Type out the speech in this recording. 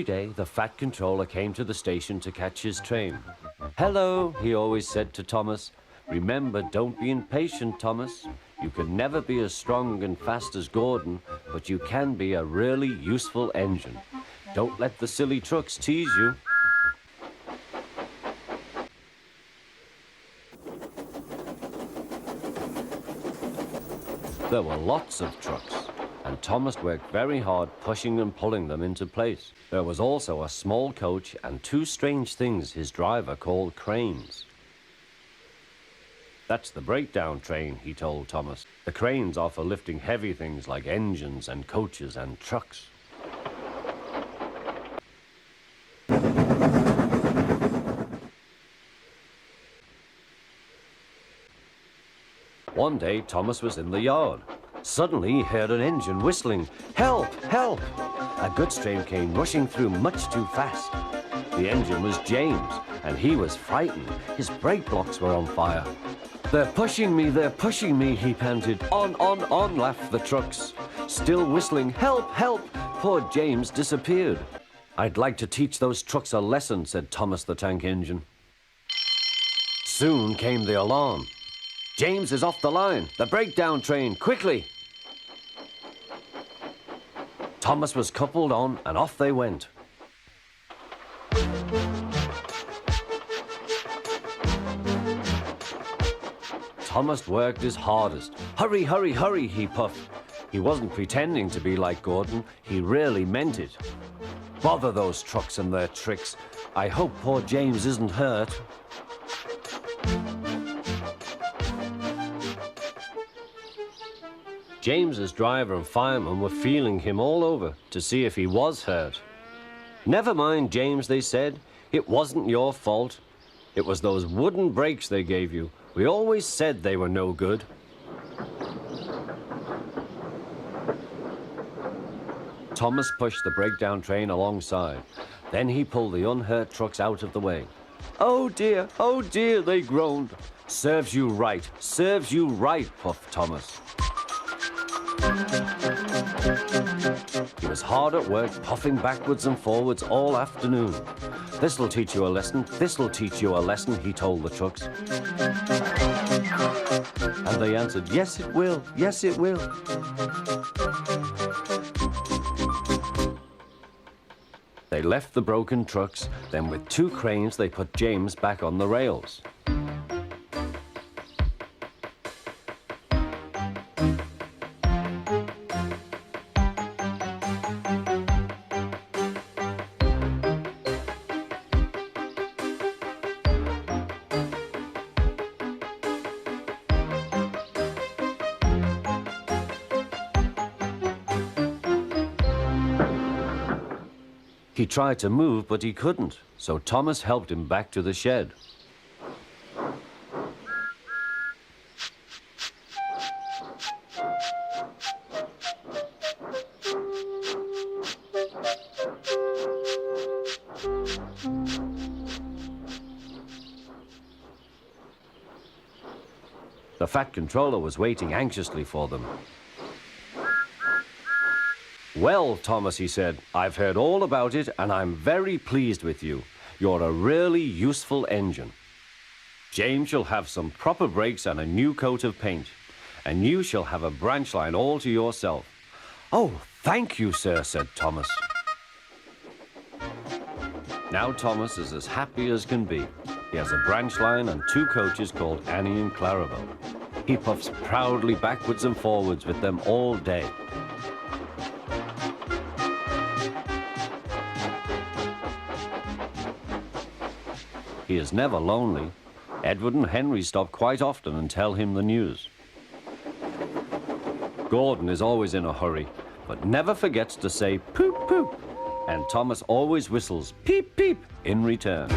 Every day, the Fat Controller came to the station to catch his train. "Hello," he always said to Thomas. "Remember, don't be impatient, Thomas. You can never be as strong and fast as Gordon, but you can be a really useful engine. Don't let the silly trucks tease you." There were lots of trucks, and Thomas worked very hard pushing and pulling them into place. There was also a small coach and two strange things his driver called cranes. "That's the breakdown train," he told Thomas. "The cranes are for lifting heavy things like engines and coaches and trucks." One day, Thomas was in the yard. Suddenly, he heard an engine whistling. "Help! Help!" A goods train came rushing through much too fast. The engine was James, and he was frightened. His brake blocks were on fire. They're pushing me," he panted. On, laughed the trucks. Still whistling, "Help! Help!" Poor James disappeared. "I'd like to teach those trucks a lesson," said Thomas the Tank Engine. Soon came the alarm. "James is off the line. The breakdown train, quickly!" Thomas was coupled on, and off they went. Thomas worked his hardest. "Hurry, hurry, hurry," he puffed. He wasn't pretending to be like Gordon. He really meant it. "Bother those trucks and their tricks. I hope poor James isn't hurt." James's driver and fireman were feeling him all over to see if he was hurt. "Never mind, James," they said. "It wasn't your fault. It was those wooden brakes they gave you. We always said they were no good." Thomas pushed the breakdown train alongside. Then he pulled the unhurt trucks out of the way. Oh dear, they groaned. Serves you right, puffed Thomas. He was hard at work, puffing backwards and forwards all afternoon. "This'll teach you a lesson, he told the trucks. And they answered, yes it will. They left the broken trucks, then with two cranes they put James back on the rails. He tried to move, but he couldn't, so Thomas helped him back to the shed. The Fat Controller was waiting anxiously for them. "Well, Thomas," he said, "I've heard all about it, and I'm very pleased with you. You're a really useful engine. James shall have some proper brakes and a new coat of paint, and you shall have a branch line all to yourself." "Oh, thank you, sir," said Thomas. Now Thomas is as happy as can be. He has a branch line and two coaches called Annie and Clarabelle. He puffs proudly backwards and forwards with them all day. He is never lonely. Edward and Henry stop quite often and tell him the news. Gordon is always in a hurry, but never forgets to say poop, poop. And Thomas always whistles peep, peep in return.